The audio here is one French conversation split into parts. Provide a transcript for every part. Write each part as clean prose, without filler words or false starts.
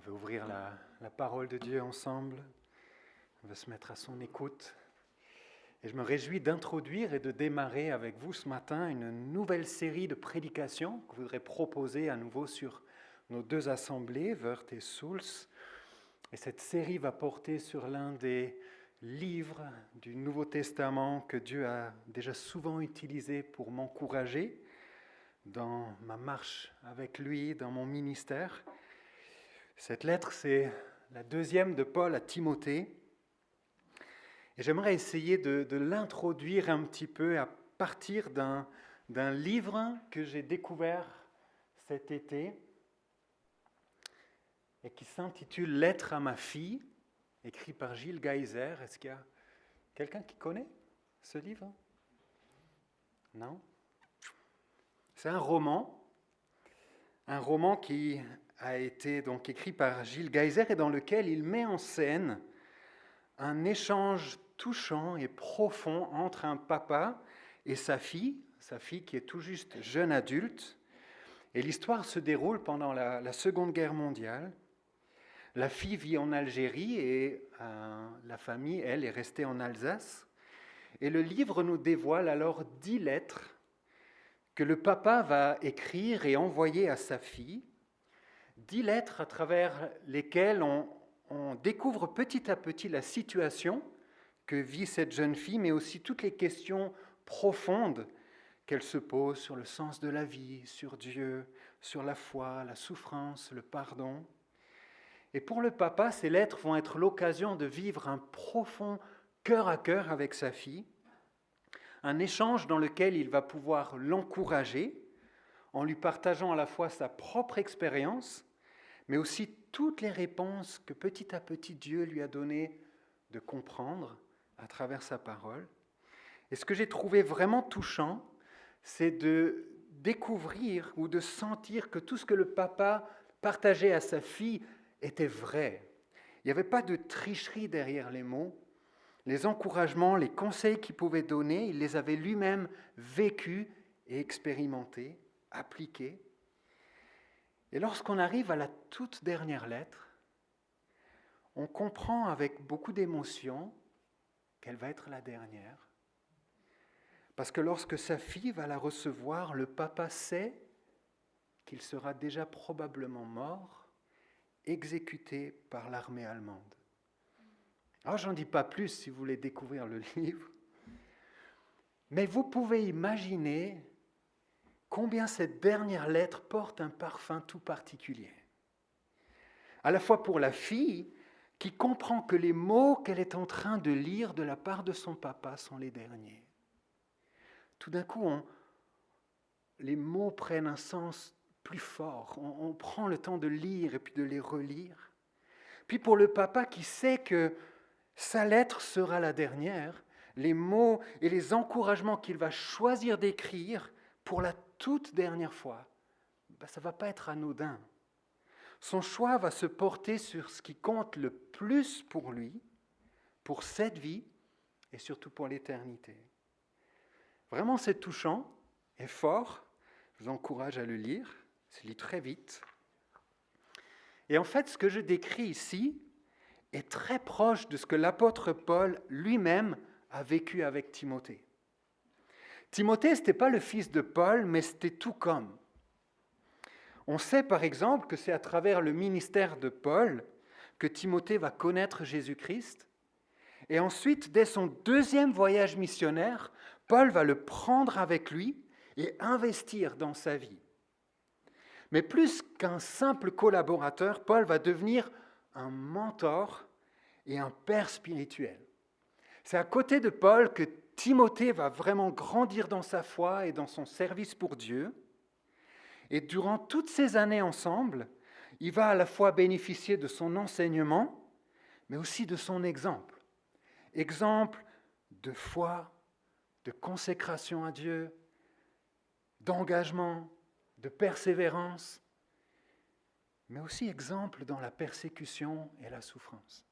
On va ouvrir la parole de Dieu ensemble. On va se mettre à son écoute. Et je me réjouis d'introduire et de démarrer avec vous ce matin une nouvelle série de prédications que je voudrais proposer à nouveau sur nos deux assemblées, Wörth et Souls. Et cette série va porter sur l'un des livres du Nouveau Testament que Dieu a déjà souvent utilisé pour m'encourager dans ma marche avec lui, dans mon ministère. Cette lettre, c'est la deuxième de Paul à Timothée. Et j'aimerais essayer de l'introduire un petit peu à partir d'un livre que j'ai découvert cet été et qui s'intitule « Lettre à ma fille », écrit par Gilles Geiser. Est-ce qu'il y a quelqu'un qui connaît ce livre? Non? C'est un roman qui a été donc écrit par Gilles Geiser et dans lequel il met en scène un échange touchant et profond entre un papa et sa fille qui est tout juste jeune adulte. Et l'histoire se déroule pendant la Seconde Guerre mondiale. La fille vit en Algérie et la famille, elle, est restée en Alsace. Et le livre nous dévoile alors 10 lettres que le papa va écrire et envoyer à sa fille. 10 lettres à travers lesquelles on découvre petit à petit la situation que vit cette jeune fille, mais aussi toutes les questions profondes qu'elle se pose sur le sens de la vie, sur Dieu, sur la foi, la souffrance, le pardon. Et pour le papa, ces lettres vont être l'occasion de vivre un profond cœur à cœur avec sa fille, un échange dans lequel il va pouvoir l'encourager en lui partageant à la fois sa propre expérience, mais aussi toutes les réponses que petit à petit Dieu lui a donné de comprendre à travers sa parole. Et ce que j'ai trouvé vraiment touchant, c'est de découvrir ou de sentir que tout ce que le papa partageait à sa fille était vrai. Il n'y avait pas de tricherie derrière les mots. Les encouragements, les conseils qu'il pouvait donner, il les avait lui-même vécus et expérimentés, appliqués. Et lorsqu'on arrive à la toute dernière lettre, on comprend avec beaucoup d'émotion qu'elle va être la dernière. Parce que lorsque sa fille va la recevoir, le papa sait qu'il sera déjà probablement mort, exécuté par l'armée allemande. Alors, j'en dis pas plus si vous voulez découvrir le livre, mais vous pouvez imaginer combien cette dernière lettre porte un parfum tout particulier. À la fois pour la fille, qui comprend que les mots qu'elle est en train de lire de la part de son papa sont les derniers. Tout d'un coup, les mots prennent un sens plus fort. On prend le temps de lire et puis de les relire. Puis pour le papa qui sait que sa lettre sera la dernière, les mots et les encouragements qu'il va choisir d'écrire pour la toute dernière fois, ça ne va pas être anodin. Son choix va se porter sur ce qui compte le plus pour lui, pour cette vie et surtout pour l'éternité. Vraiment, c'est touchant et fort. Je vous encourage à le lire. Se lit très vite. Et en fait, ce que je décris ici est très proche de ce que l'apôtre Paul lui-même a vécu avec Timothée. Timothée, ce n'était pas le fils de Paul, mais c'était tout comme. On sait par exemple que c'est à travers le ministère de Paul que Timothée va connaître Jésus-Christ. Et ensuite, dès son deuxième voyage missionnaire, Paul va le prendre avec lui et investir dans sa vie. Mais plus qu'un simple collaborateur, Paul va devenir un mentor et un père spirituel. C'est à côté de Paul que Timothée va vraiment grandir dans sa foi et dans son service pour Dieu. Et durant toutes ces années ensemble, il va à la fois bénéficier de son enseignement, mais aussi de son exemple. Exemple de foi, de consécration à Dieu, d'engagement, de persévérance, mais aussi exemple dans la persécution et la souffrance.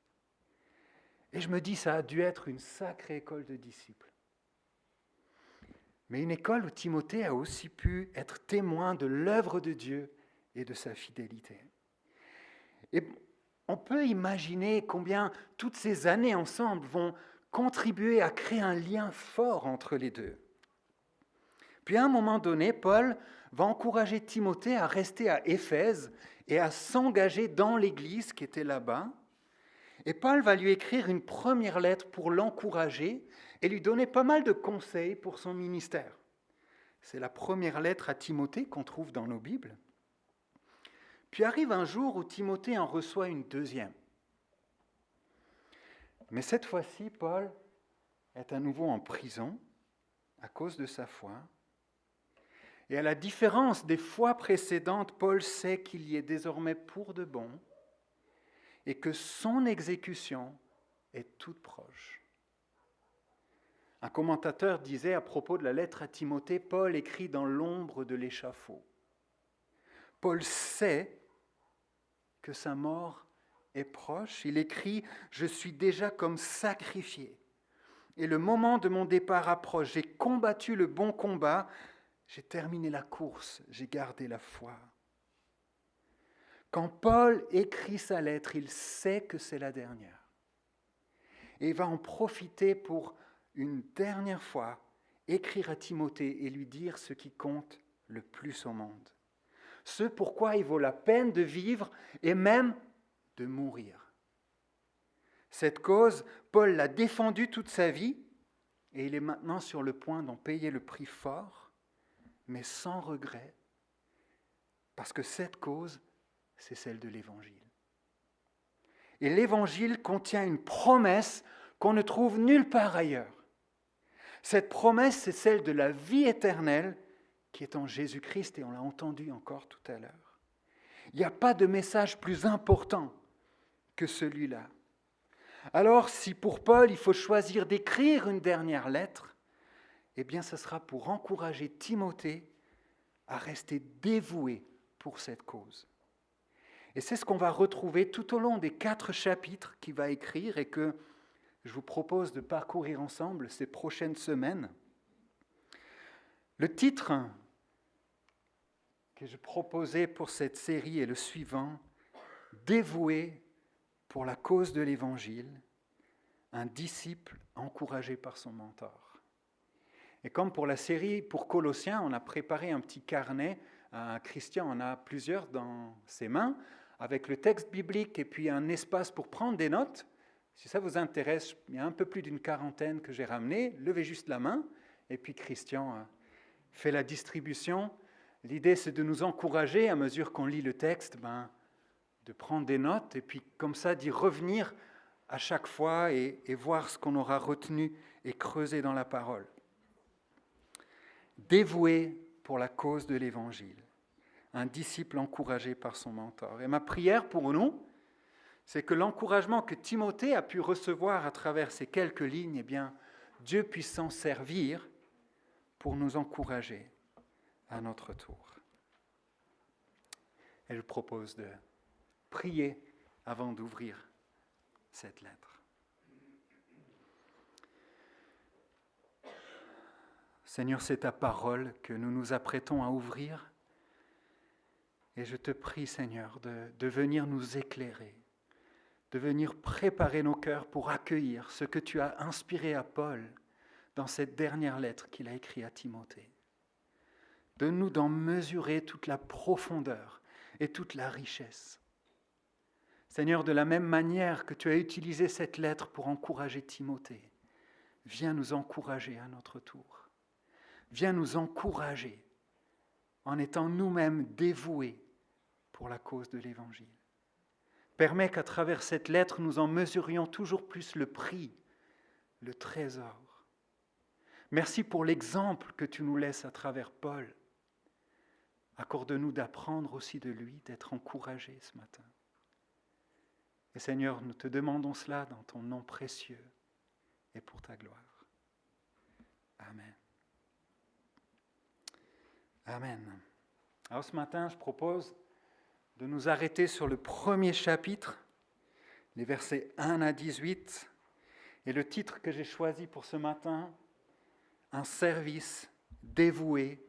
Et je me dis, ça a dû être une sacrée école de disciples. Mais une école où Timothée a aussi pu être témoin de l'œuvre de Dieu et de sa fidélité. Et on peut imaginer combien toutes ces années ensemble vont contribuer à créer un lien fort entre les deux. Puis à un moment donné, Paul va encourager Timothée à rester à Éphèse et à s'engager dans l'église qui était là-bas. Et Paul va lui écrire une première lettre pour l'encourager et lui donner pas mal de conseils pour son ministère. C'est la première lettre à Timothée qu'on trouve dans nos Bibles. Puis arrive un jour où Timothée en reçoit une deuxième. Mais cette fois-ci, Paul est à nouveau en prison à cause de sa foi. Et à la différence des fois précédentes, Paul sait qu'il y est désormais pour de bon et que son exécution est toute proche. Un commentateur disait à propos de la lettre à Timothée, Paul écrit dans l'ombre de l'échafaud. Paul sait que sa mort est proche. Il écrit « Je suis déjà comme sacrifié et le moment de mon départ approche. J'ai combattu le bon combat, j'ai terminé la course, j'ai gardé la foi. » Quand Paul écrit sa lettre, il sait que c'est la dernière. Et il va en profiter pour une dernière fois écrire à Timothée et lui dire ce qui compte le plus au monde. Ce pourquoi il vaut la peine de vivre et même de mourir. Cette cause, Paul l'a défendue toute sa vie et il est maintenant sur le point d'en payer le prix fort, mais sans regret, parce que cette cause, c'est celle de l'Évangile. Et l'Évangile contient une promesse qu'on ne trouve nulle part ailleurs. Cette promesse, c'est celle de la vie éternelle qui est en Jésus-Christ, et on l'a entendu encore tout à l'heure. Il n'y a pas de message plus important que celui-là. Alors, si pour Paul, il faut choisir d'écrire une dernière lettre, eh bien, ce sera pour encourager Timothée à rester dévoué pour cette cause. Et c'est ce qu'on va retrouver tout au long des 4 chapitres qu'il va écrire et que je vous propose de parcourir ensemble ces prochaines semaines. Le titre que je proposais pour cette série est le suivant, « Dévoué pour la cause de l'Évangile, un disciple encouragé par son mentor ». Et comme pour la série pour Colossiens, on a préparé un petit carnet, Christian en a plusieurs dans ses mains, avec le texte biblique et puis un espace pour prendre des notes. Si ça vous intéresse, il y a un peu plus d'une 40 que j'ai ramené. Levez juste la main et puis Christian fait la distribution. L'idée, c'est de nous encourager à mesure qu'on lit le texte, de prendre des notes et puis comme ça d'y revenir à chaque fois et voir ce qu'on aura retenu et creusé dans la parole. Dévoué pour la cause de l'Évangile, un disciple encouragé par son mentor. Et ma prière pour nous, c'est que l'encouragement que Timothée a pu recevoir à travers ces quelques lignes, eh bien, Dieu puisse s'en servir pour nous encourager à notre tour. Et je propose de prier avant d'ouvrir cette lettre. Seigneur, c'est ta parole que nous nous apprêtons à ouvrir. Et je te prie, Seigneur, de venir nous éclairer, de venir préparer nos cœurs pour accueillir ce que tu as inspiré à Paul dans cette dernière lettre qu'il a écrite à Timothée. Donne-nous d'en mesurer toute la profondeur et toute la richesse. Seigneur, de la même manière que tu as utilisé cette lettre pour encourager Timothée, viens nous encourager à notre tour. Viens nous encourager en étant nous-mêmes dévoués pour la cause de l'Évangile. Permets qu'à travers cette lettre, nous en mesurions toujours plus le prix, le trésor. Merci pour l'exemple que tu nous laisses à travers Paul. Accorde-nous d'apprendre aussi de lui, d'être encouragés ce matin. Et Seigneur, nous te demandons cela dans ton nom précieux et pour ta gloire. Amen. Amen. Alors ce matin, je propose de nous arrêter sur le premier chapitre, les versets 1 à 18, et le titre que j'ai choisi pour ce matin, un service dévoué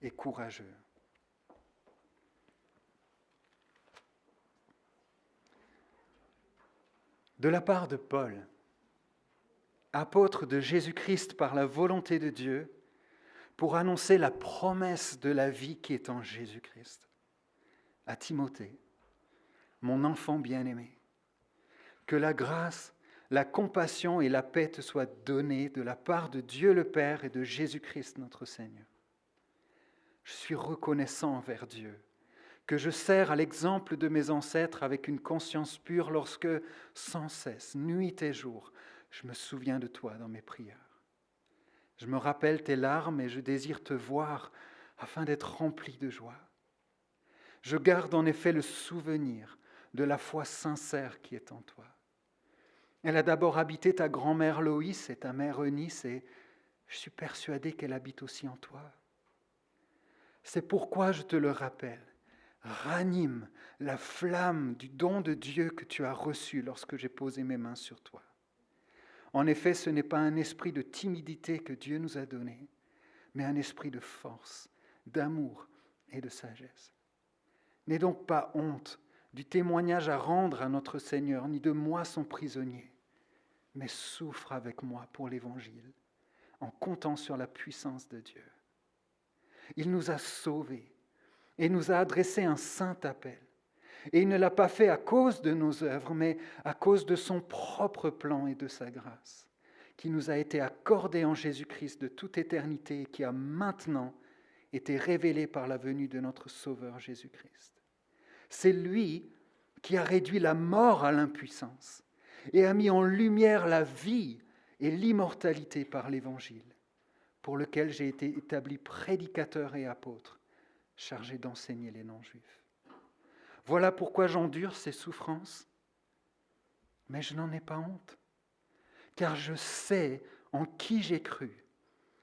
et courageux. de la part de Paul, apôtre de Jésus-Christ par la volonté de Dieu, pour annoncer la promesse de la vie qui est en Jésus-Christ. À Timothée, mon enfant bien-aimé, que la grâce, la compassion et la paix te soient données de la part de Dieu le Père et de Jésus-Christ notre Seigneur. Je suis reconnaissant envers Dieu, que je sers à l'exemple de mes ancêtres avec une conscience pure lorsque, sans cesse, nuit et jour, je me souviens de toi dans mes prières. Je me rappelle tes larmes et je désire te voir afin d'être rempli de joie. Je garde en effet le souvenir de la foi sincère qui est en toi. Elle a d'abord habité ta grand-mère Loïs et ta mère Eunice, et je suis persuadé qu'elle habite aussi en toi. C'est pourquoi je te le rappelle. Ranime la flamme du don de Dieu que tu as reçu lorsque j'ai posé mes mains sur toi. En effet, ce n'est pas un esprit de timidité que Dieu nous a donné, mais un esprit de force, d'amour et de sagesse. N'aie donc pas honte du témoignage à rendre à notre Seigneur, ni de moi son prisonnier, mais souffre avec moi pour l'Évangile, en comptant sur la puissance de Dieu. Il nous a sauvés et nous a adressé un saint appel. Et il ne l'a pas fait à cause de nos œuvres, mais à cause de son propre plan et de sa grâce, qui nous a été accordée en Jésus-Christ de toute éternité et qui a maintenant été révélée par la venue de notre Sauveur Jésus-Christ. C'est lui qui a réduit la mort à l'impuissance et a mis en lumière la vie et l'immortalité par l'Évangile, pour lequel j'ai été établi prédicateur et apôtre, chargé d'enseigner les non-juifs. Voilà pourquoi j'endure ces souffrances, mais je n'en ai pas honte, car je sais en qui j'ai cru,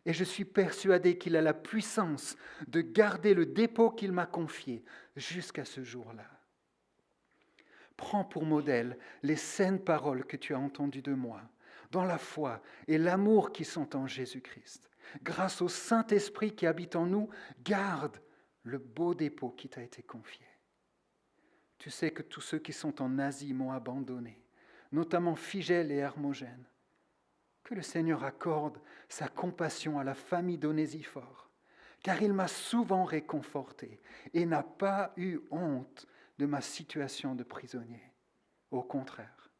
et je suis persuadé qu'il a la puissance de garder le dépôt qu'il m'a confié jusqu'à ce jour-là. Prends pour modèle les saines paroles que tu as entendues de moi, dans la foi et l'amour qui sont en Jésus-Christ. Grâce au Saint-Esprit qui habite en nous, garde le beau dépôt qui t'a été confié. Tu sais que tous ceux qui sont en Asie m'ont abandonné, notamment Phygèle et Hermogène. Que le Seigneur accorde sa compassion à la famille d'Onésiphore, car il m'a souvent réconforté et n'a pas eu honte de ma situation de prisonnier. Au contraire,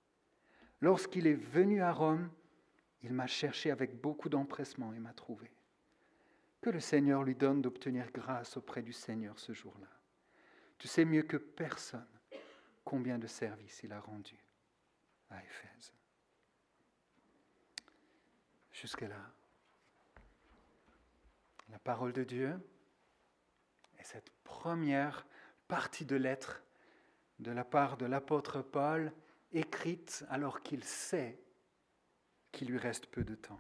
lorsqu'il est venu à Rome, il m'a cherché avec beaucoup d'empressement et m'a trouvé. Que le Seigneur lui donne d'obtenir grâce auprès du Seigneur ce jour-là. Tu sais mieux que personne combien de services il a rendu à Éphèse. Jusque-là, la parole de Dieu et cette première partie de lettre de la part de l'apôtre Paul, écrite alors qu'il sait qu'il lui reste peu de temps.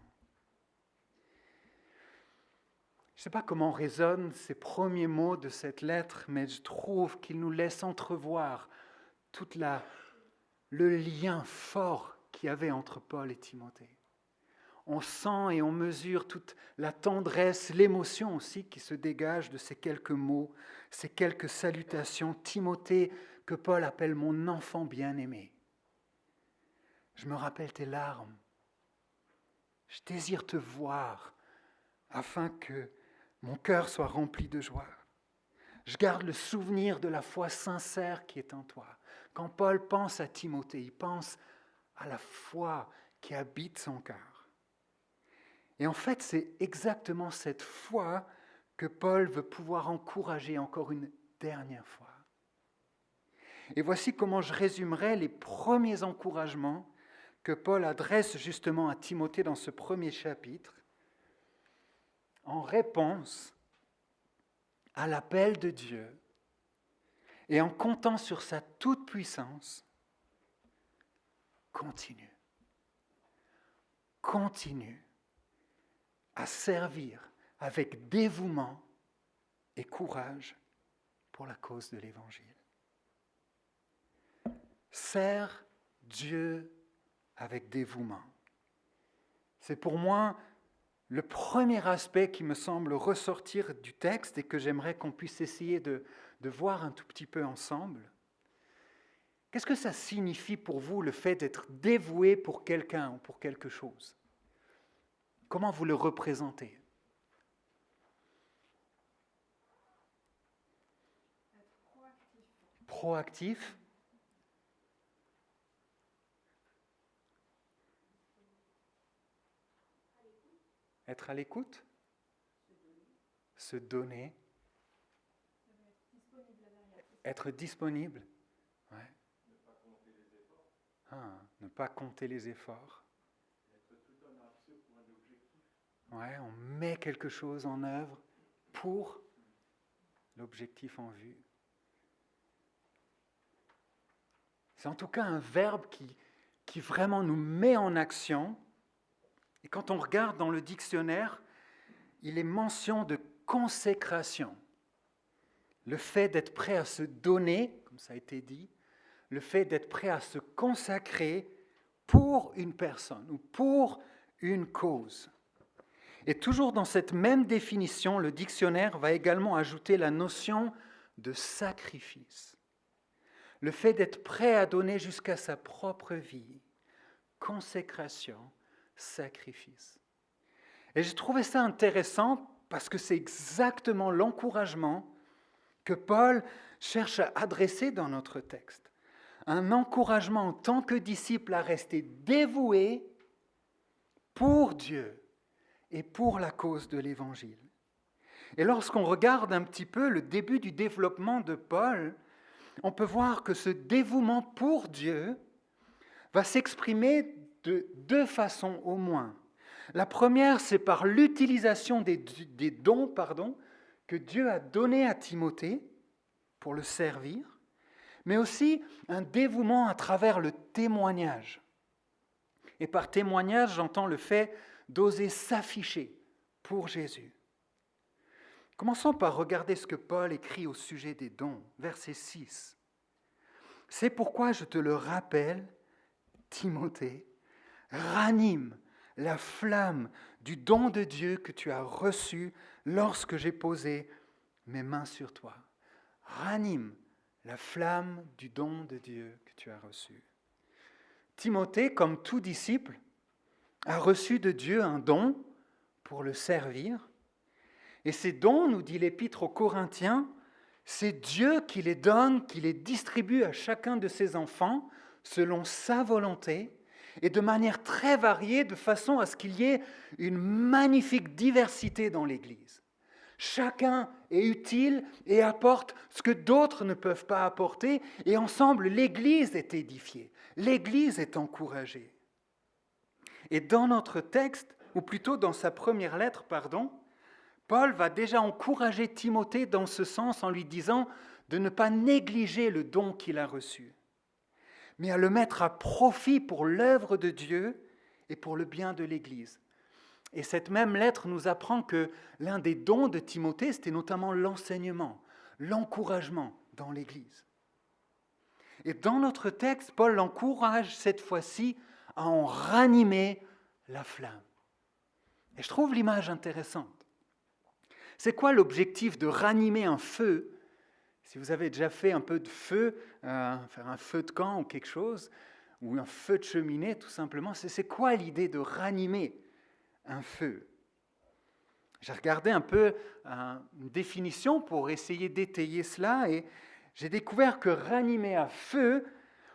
Je ne sais pas comment résonnent ces premiers mots de cette lettre, mais je trouve qu'il nous laisse entrevoir tout le lien fort qu'il y avait entre Paul et Timothée. On sent et on mesure toute la tendresse, l'émotion aussi qui se dégage de ces quelques mots, ces quelques salutations. Timothée, que Paul appelle mon enfant bien-aimé. Je me rappelle tes larmes. Je désire te voir afin que mon cœur soit rempli de joie. Je garde le souvenir de la foi sincère qui est en toi. Quand Paul pense à Timothée, il pense à la foi qui habite son cœur. Et en fait, c'est exactement cette foi que Paul veut pouvoir encourager encore une dernière fois. Et voici comment je résumerai les premiers encouragements que Paul adresse justement à Timothée dans ce premier chapitre, en réponse à l'appel de Dieu et en comptant sur sa toute-puissance. Continue à servir avec dévouement et courage pour la cause de l'Évangile. Sers Dieu avec dévouement. C'est pour moi le premier aspect qui me semble ressortir du texte et que j'aimerais qu'on puisse essayer de voir un tout petit peu ensemble. Qu'est-ce que ça signifie pour vous, le fait d'être dévoué pour quelqu'un ou pour quelque chose? Comment vous le représentez? Proactif. Être à l'écoute. Se donner. Être disponible. Ouais. Ne pas compter les efforts. Ouais, on met quelque chose en œuvre pour l'objectif en vue. C'est en tout cas un verbe qui vraiment nous met en action. Et quand on regarde dans le dictionnaire, il est mention de consécration. Le fait d'être prêt à se donner, comme ça a été dit, le fait d'être prêt à se consacrer pour une personne ou pour une cause. Et toujours dans cette même définition, le dictionnaire va également ajouter la notion de sacrifice. Le fait d'être prêt à donner jusqu'à sa propre vie, consécration, sacrifice. Et j'ai trouvé ça intéressant parce que c'est exactement l'encouragement que Paul cherche à adresser dans notre texte. Un encouragement en tant que disciple à rester dévoué pour Dieu et pour la cause de l'Évangile. Et lorsqu'on regarde un petit peu le début du développement de Paul, on peut voir que ce dévouement pour Dieu va s'exprimer de deux façons au moins. La première, c'est par l'utilisation des dons que Dieu a donnés à Timothée pour le servir, mais aussi un dévouement à travers le témoignage. Et par témoignage, j'entends le fait d'oser s'afficher pour Jésus. Commençons par regarder ce que Paul écrit au sujet des dons, verset 6. « C'est pourquoi je te le rappelle, Timothée, ranime la flamme du don de Dieu que tu as reçu lorsque j'ai posé mes mains sur toi. » Ranime la flamme du don de Dieu que tu as reçu. Timothée, comme tout disciple, a reçu de Dieu un don pour le servir. Et ces dons, nous dit l'Épître aux Corinthiens, c'est Dieu qui les donne, qui les distribue à chacun de ses enfants selon sa volonté et de manière très variée, de façon à ce qu'il y ait une magnifique diversité dans l'Église. Chacun est utile et apporte ce que d'autres ne peuvent pas apporter, et ensemble, l'Église est édifiée, l'Église est encouragée. Et dans notre texte, ou plutôt dans sa première lettre, Paul va déjà encourager Timothée dans ce sens en lui disant de ne pas négliger le don qu'il a reçu, mais à le mettre à profit pour l'œuvre de Dieu et pour le bien de l'Église. Et cette même lettre nous apprend que l'un des dons de Timothée, c'était notamment l'enseignement, l'encouragement dans l'Église. Et dans notre texte, Paul l'encourage cette fois-ci à en ranimer la flamme. Et je trouve l'image intéressante. C'est quoi l'objectif de ranimer un feu? Si vous avez déjà fait un peu de feu, faire un feu de camp ou quelque chose, ou un feu de cheminée tout simplement, c'est quoi l'idée de ranimer un feu? J'ai regardé un peu une définition pour essayer d'étayer cela et j'ai découvert que ranimer un feu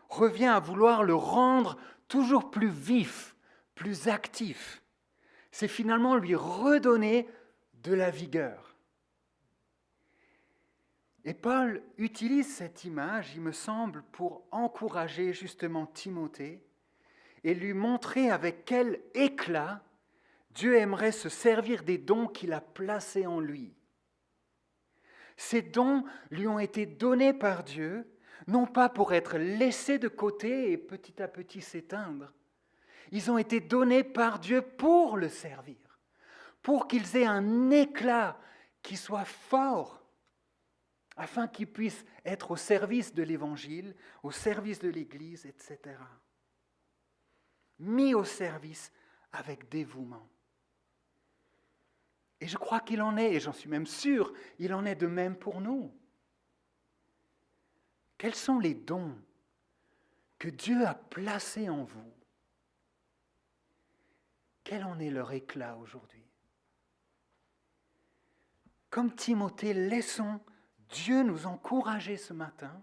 revient à vouloir le rendre toujours plus vif, plus actif. C'est finalement lui redonner de la vigueur. Et Paul utilise cette image, il me semble, pour encourager justement Timothée et lui montrer avec quel éclat Dieu aimerait se servir des dons qu'il a placés en lui. Ces dons lui ont été donnés par Dieu, non pas pour être laissés de côté et petit à petit s'éteindre. Ils ont été donnés par Dieu pour le servir, pour qu'ils aient un éclat qui soit fort, afin qu'ils puissent être au service de l'Évangile, au service de l'Église, etc. Mis au service avec dévouement. Et je crois qu'il en est, et j'en suis même sûr, il en est de même pour nous. Quels sont les dons que Dieu a placés en vous. Quel en est leur éclat aujourd'hui? Comme Timothée, laissons Dieu nous encourager ce matin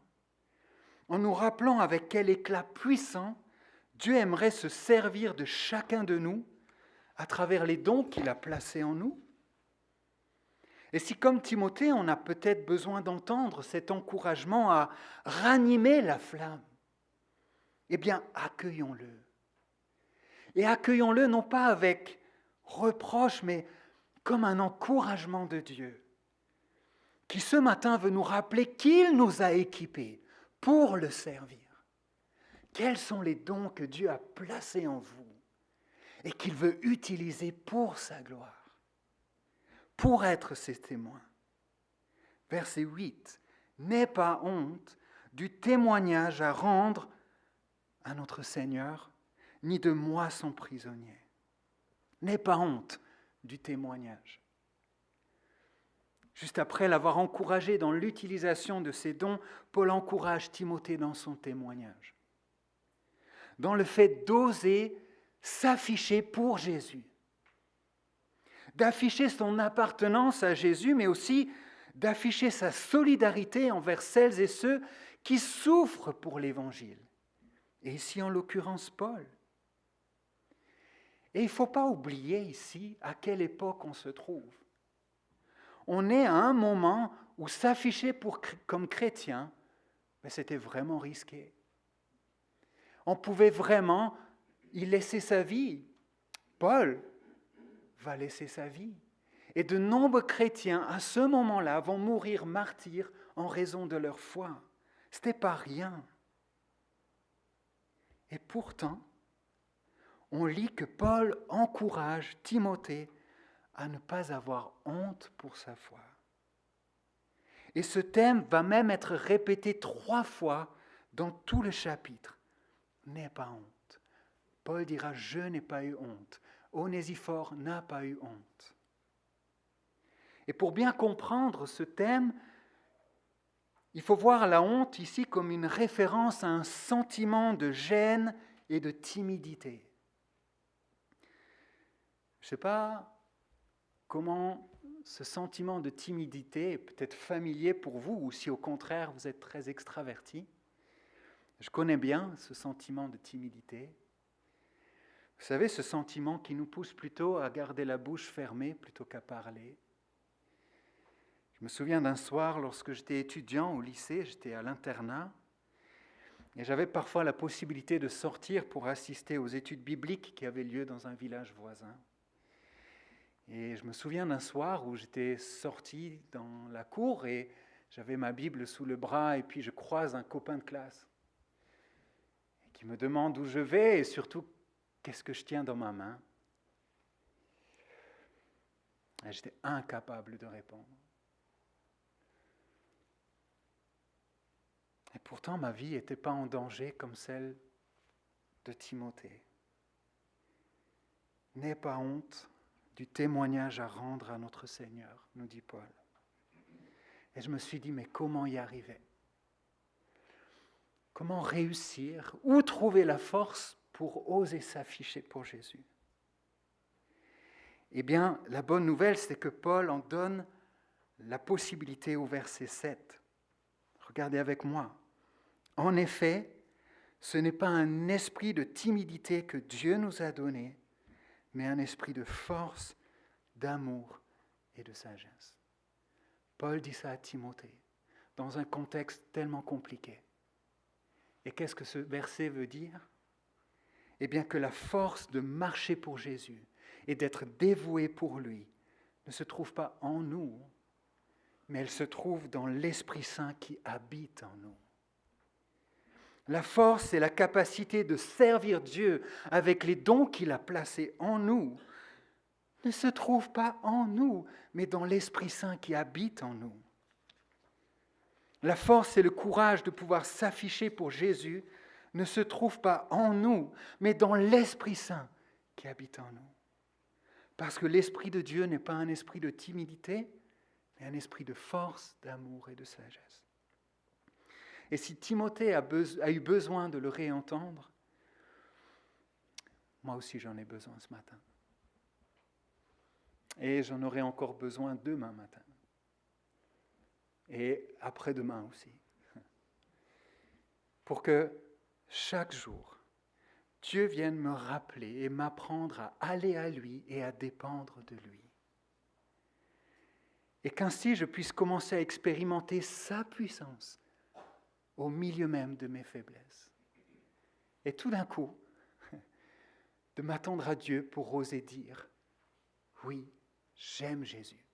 en nous rappelant avec quel éclat puissant Dieu aimerait se servir de chacun de nous à travers les dons qu'il a placés en nous. Et si, comme Timothée, on a peut-être besoin d'entendre cet encouragement à ranimer la flamme, eh bien, accueillons-le. Et accueillons-le non pas avec reproche, mais comme un encouragement de Dieu, qui ce matin veut nous rappeler qu'il nous a équipés pour le servir. Quels sont les dons que Dieu a placés en vous et qu'il veut utiliser pour sa gloire, pour être ses témoins. Verset 8. N'aie pas honte du témoignage à rendre à notre Seigneur, ni de moi son prisonnier. N'aie pas honte du témoignage. Juste après l'avoir encouragé dans l'utilisation de ses dons, Paul encourage Timothée dans son témoignage, dans le fait d'oser s'afficher pour Jésus, d'afficher son appartenance à Jésus, mais aussi d'afficher sa solidarité envers celles et ceux qui souffrent pour l'Évangile. Et ici, en l'occurrence, Paul. Et il ne faut pas oublier ici à quelle époque on se trouve. On est à un moment où s'afficher comme chrétien, mais c'était vraiment risqué. On pouvait vraiment y laisser sa vie. Paul va laisser sa vie. Et de nombreux chrétiens, à ce moment-là, vont mourir martyrs en raison de leur foi. Ce n'était pas rien. Et pourtant, on lit que Paul encourage Timothée à ne pas avoir honte pour sa foi. Et ce thème va même être répété 3 fois dans tout le chapitre. N'aie pas honte. Paul dira « Je n'ai pas eu honte ». Onésiphore n'a pas eu honte. Et pour bien comprendre ce thème, il faut voir la honte ici comme une référence à un sentiment de gêne et de timidité. Je ne sais pas comment ce sentiment de timidité est peut-être familier pour vous, ou si au contraire vous êtes très extraverti. Je connais bien ce sentiment de timidité. Vous savez, ce sentiment qui nous pousse plutôt à garder la bouche fermée plutôt qu'à parler. Je me souviens d'un soir, lorsque j'étais étudiant au lycée, j'étais à l'internat, et j'avais parfois la possibilité de sortir pour assister aux études bibliques qui avaient lieu dans un village voisin. Et je me souviens d'un soir où j'étais sorti dans la cour et j'avais ma Bible sous le bras et puis je croise un copain de classe qui me demande où je vais et surtout qu'est-ce que je tiens dans ma main. Et j'étais incapable de répondre. Et pourtant ma vie n'était pas en danger comme celle de Timothée. N'aie pas honte du témoignage à rendre à notre Seigneur, nous dit Paul. Et je me suis dit, mais comment y arriver? Comment réussir? Où trouver la force pour oser s'afficher pour Jésus? Eh bien, la bonne nouvelle, c'est que Paul en donne la possibilité au verset 7. Regardez avec moi. En effet, ce n'est pas un esprit de timidité que Dieu nous a donné, mais un esprit de force, d'amour et de sagesse. Paul dit ça à Timothée, dans un contexte tellement compliqué. Et qu'est-ce que ce verset veut dire? Eh bien que la force de marcher pour Jésus et d'être dévoué pour lui ne se trouve pas en nous, mais elle se trouve dans l'Esprit Saint qui habite en nous. La force et la capacité de servir Dieu avec les dons qu'il a placés en nous ne se trouvent pas en nous, mais dans l'Esprit Saint qui habite en nous. La force et le courage de pouvoir s'afficher pour Jésus ne se trouvent pas en nous, mais dans l'Esprit Saint qui habite en nous. Parce que l'Esprit de Dieu n'est pas un esprit de timidité, mais un esprit de force, d'amour et de sagesse. Et si Timothée a eu besoin de le réentendre, moi aussi j'en ai besoin ce matin. Et j'en aurai encore besoin demain matin. Et après-demain aussi. Pour que chaque jour, Dieu vienne me rappeler et m'apprendre à aller à lui et à dépendre de lui. Et qu'ainsi je puisse commencer à expérimenter sa puissance au milieu même de mes faiblesses. Et tout d'un coup, de m'attendre à Dieu pour oser dire, oui, j'aime Jésus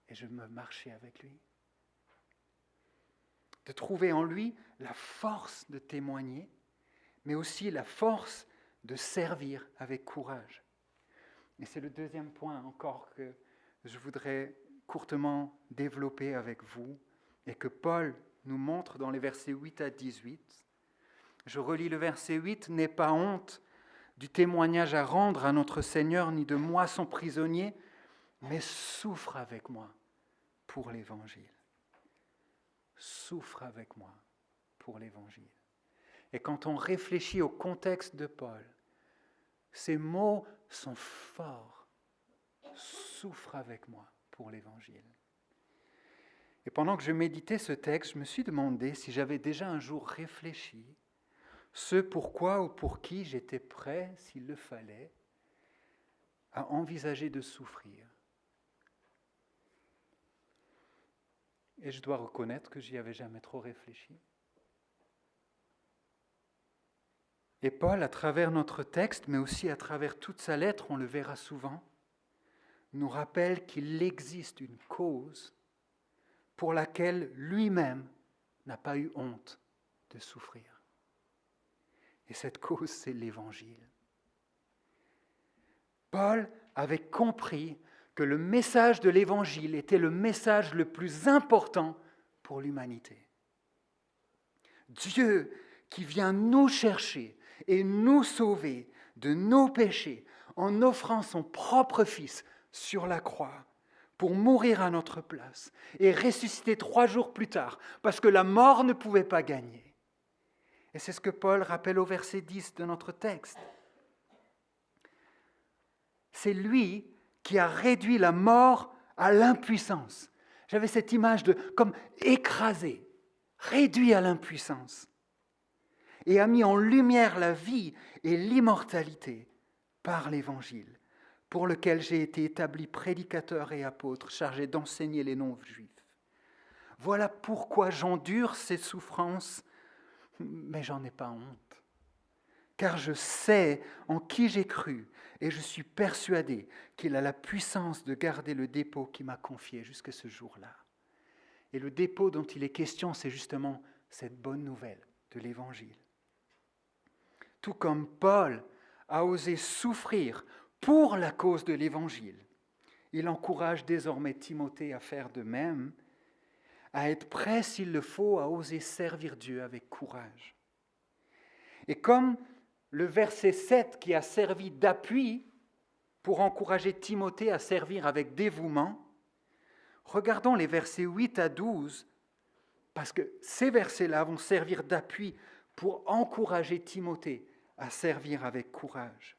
et je veux marcher avec lui. De trouver en lui la force de témoigner, mais aussi la force de servir avec courage. Et c'est le deuxième point encore que je voudrais courtement développer avec vous et que Paul nous montre dans les versets 8 à 18. Je relis le verset 8, « N'aie pas honte du témoignage à rendre à notre Seigneur, ni de moi son prisonnier, mais souffre avec moi pour l'Évangile. » Souffre avec moi pour l'Évangile. Et quand on réfléchit au contexte de Paul, ces mots sont forts. Souffre avec moi pour l'Évangile. Et pendant que je méditais ce texte, je me suis demandé si j'avais déjà un jour réfléchi ce pourquoi ou pour qui j'étais prêt, s'il le fallait, à envisager de souffrir. Et je dois reconnaître que j'y avais jamais trop réfléchi. Et Paul, à travers notre texte, mais aussi à travers toute sa lettre, on le verra souvent, nous rappelle qu'il existe une cause pour laquelle lui-même n'a pas eu honte de souffrir. Et cette cause, c'est l'Évangile. Paul avait compris que le message de l'Évangile était le message le plus important pour l'humanité. Dieu qui vient nous chercher et nous sauver de nos péchés en offrant son propre Fils sur la croix pour mourir à notre place et ressusciter 3 jours plus tard parce que la mort ne pouvait pas gagner. Et c'est ce que Paul rappelle au verset 10 de notre texte. C'est lui qui a réduit la mort à l'impuissance. J'avais cette image de comme écrasé, réduit à l'impuissance. Et a mis en lumière la vie et l'immortalité par l'Évangile, pour lequel j'ai été établi prédicateur et apôtre, chargé d'enseigner les non-juifs. Voilà pourquoi j'endure ces souffrances, mais j'en ai pas honte. Car je sais en qui j'ai cru et je suis persuadé qu'il a la puissance de garder le dépôt qu'il m'a confié jusqu'à ce jour-là. Et le dépôt dont il est question, c'est justement cette bonne nouvelle de l'Évangile. Tout comme Paul a osé souffrir pour la cause de l'Évangile, il encourage désormais Timothée à faire de même, à être prêt s'il le faut, à oser servir Dieu avec courage. Et comme le verset 7 qui a servi d'appui pour encourager Timothée à servir avec dévouement, regardons les versets 8 à 12, parce que ces versets-là vont servir d'appui pour encourager Timothée à servir avec courage.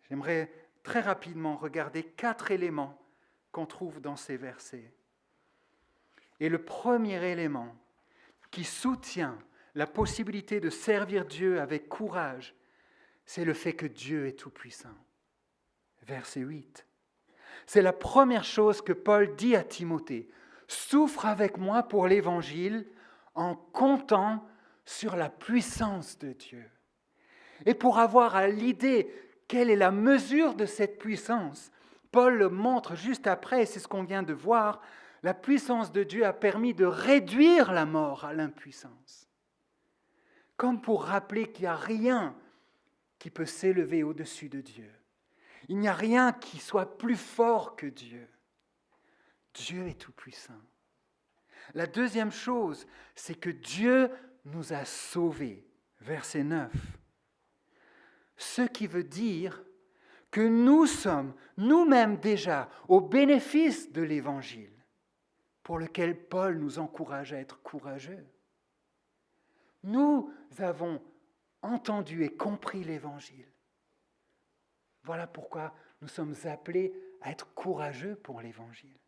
J'aimerais très rapidement regarder 4 éléments qu'on trouve dans ces versets. Et le premier élément qui soutient la possibilité de servir Dieu avec courage, c'est le fait que Dieu est tout-puissant. Verset 8. C'est la première chose que Paul dit à Timothée. Souffre avec moi pour l'Évangile en comptant sur la puissance de Dieu. Et pour avoir à l'idée quelle est la mesure de cette puissance, Paul le montre juste après, et c'est ce qu'on vient de voir, la puissance de Dieu a permis de réduire la mort à l'impuissance. Comme pour rappeler qu'il n'y a rien qui peut s'élever au-dessus de Dieu. Il n'y a rien qui soit plus fort que Dieu. Dieu est tout-puissant. La deuxième chose, c'est que Dieu nous a sauvés. Verset 9. Ce qui veut dire que nous sommes nous-mêmes déjà au bénéfice de l'Évangile, pour lequel Paul nous encourage à être courageux. Nous avons entendu et compris l'Évangile. Voilà pourquoi nous sommes appelés à être courageux pour l'Évangile.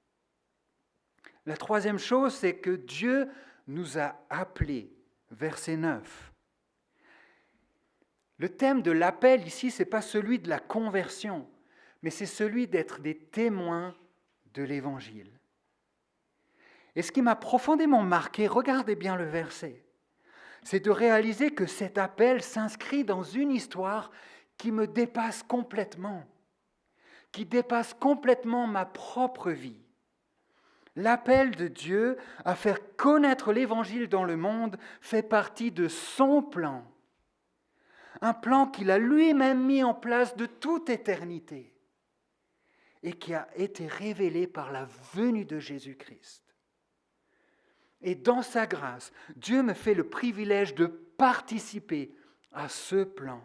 La troisième chose, c'est que Dieu nous a appelés. Verset 9. Le thème de l'appel ici, ce n'est pas celui de la conversion, mais c'est celui d'être des témoins de l'Évangile. Et ce qui m'a profondément marqué, regardez bien le verset, c'est de réaliser que cet appel s'inscrit dans une histoire qui me dépasse complètement, qui dépasse complètement ma propre vie. L'appel de Dieu à faire connaître l'Évangile dans le monde fait partie de son plan. Un plan qu'il a lui-même mis en place de toute éternité et qui a été révélé par la venue de Jésus-Christ. Et dans sa grâce, Dieu me fait le privilège de participer à ce plan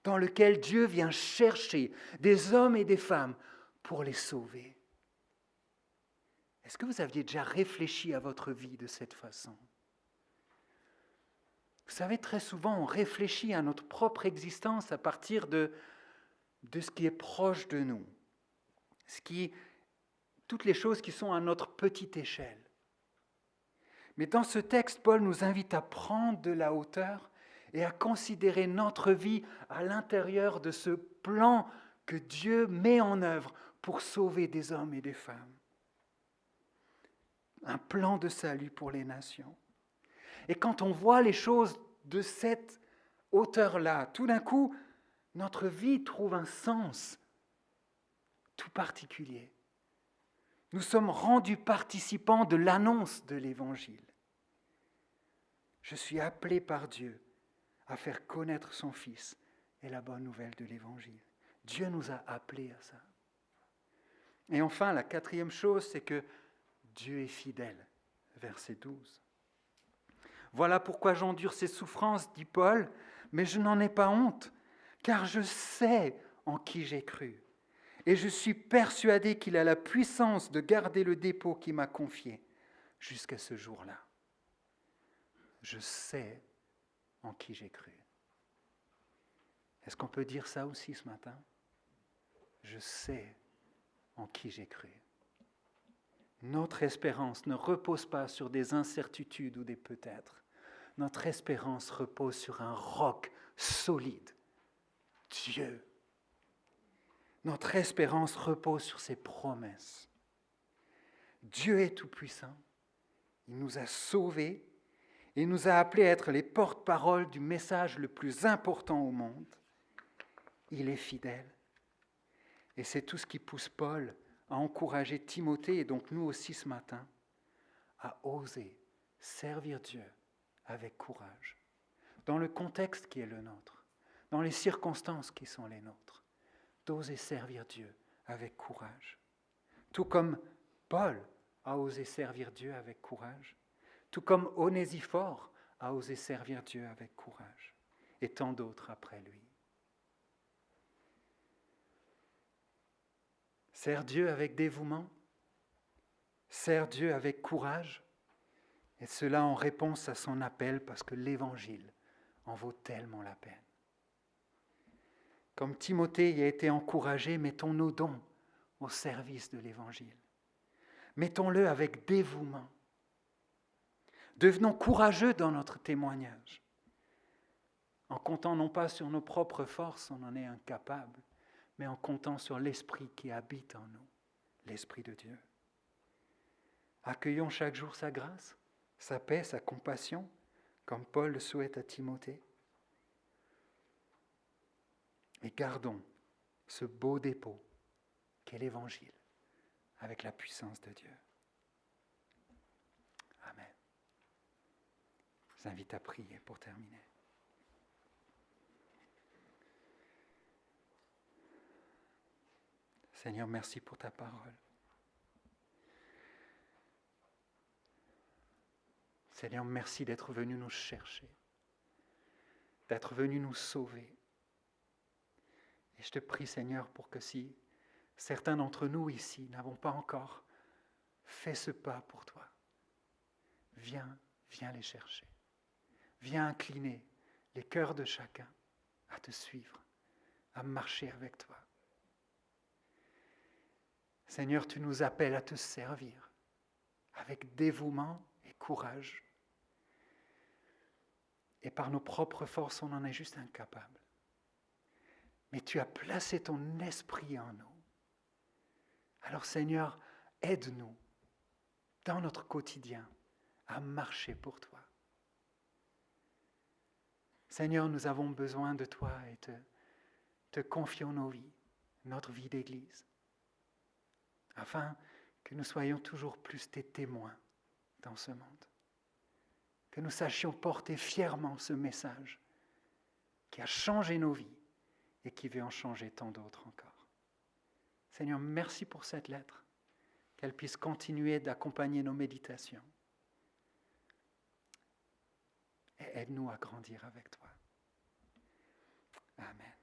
dans lequel Dieu vient chercher des hommes et des femmes pour les sauver. Est-ce que vous aviez déjà réfléchi à votre vie de cette façon? Vous savez, très souvent, on réfléchit à notre propre existence à partir de ce qui est proche de nous, toutes les choses qui sont à notre petite échelle. Mais dans ce texte, Paul nous invite à prendre de la hauteur et à considérer notre vie à l'intérieur de ce plan que Dieu met en œuvre pour sauver des hommes et des femmes. Un plan de salut pour les nations. Et quand on voit les choses de cette hauteur-là, tout d'un coup, notre vie trouve un sens tout particulier. Nous sommes rendus participants de l'annonce de l'Évangile. Je suis appelé par Dieu à faire connaître son Fils et la bonne nouvelle de l'Évangile. Dieu nous a appelés à ça. Et enfin, la quatrième chose, c'est que Dieu est fidèle. Verset 12. Voilà pourquoi j'endure ces souffrances, dit Paul, mais je n'en ai pas honte, car je sais en qui j'ai cru. Et je suis persuadé qu'il a la puissance de garder le dépôt qu'il m'a confié jusqu'à ce jour-là. Je sais en qui j'ai cru. Est-ce qu'on peut dire ça aussi ce matin? Je sais en qui j'ai cru. Notre espérance ne repose pas sur des incertitudes ou des peut-être. Notre espérance repose sur un roc solide, Dieu. Notre espérance repose sur ses promesses. Dieu est tout-puissant. Il nous a sauvés et nous a appelés à être les porte-paroles du message le plus important au monde. Il est fidèle. Et c'est tout ce qui pousse Paul à encourager Timothée, et donc nous aussi ce matin, à oser servir Dieu avec courage, dans le contexte qui est le nôtre, dans les circonstances qui sont les nôtres, d'oser servir Dieu avec courage. Tout comme Paul a osé servir Dieu avec courage, tout comme Onésiphore a osé servir Dieu avec courage, et tant d'autres après lui. Sers Dieu avec dévouement, sers Dieu avec courage, et cela en réponse à son appel, parce que l'Évangile en vaut tellement la peine. Comme Timothée y a été encouragé, mettons nos dons au service de l'Évangile. Mettons-le avec dévouement. Devenons courageux dans notre témoignage, en comptant non pas sur nos propres forces, on en est incapable, mais en comptant sur l'Esprit qui habite en nous, l'Esprit de Dieu. Accueillons chaque jour sa grâce, sa paix, sa compassion, comme Paul le souhaite à Timothée. Et gardons ce beau dépôt qu'est l'Évangile, avec la puissance de Dieu. Amen. Je vous invite à prier pour terminer. Seigneur, merci pour ta parole. Seigneur, merci d'être venu nous chercher, d'être venu nous sauver. Et je te prie, Seigneur, pour que si certains d'entre nous ici n'avons pas encore fait ce pas pour toi, viens les chercher. viens incliner les cœurs de chacun à te suivre, à marcher avec toi. Seigneur, tu nous appelles à te servir avec dévouement et courage. Et par nos propres forces, on en est juste incapable. Mais tu as placé ton esprit en nous. Alors Seigneur, aide-nous dans notre quotidien à marcher pour toi. Seigneur, nous avons besoin de toi et te confions nos vies, notre vie d'Église, afin que nous soyons toujours plus tes témoins dans ce monde. Que nous sachions porter fièrement ce message qui a changé nos vies et qui veut en changer tant d'autres encore. Seigneur, merci pour cette lettre, qu'elle puisse continuer d'accompagner nos méditations. Et aide-nous à grandir avec toi. Amen.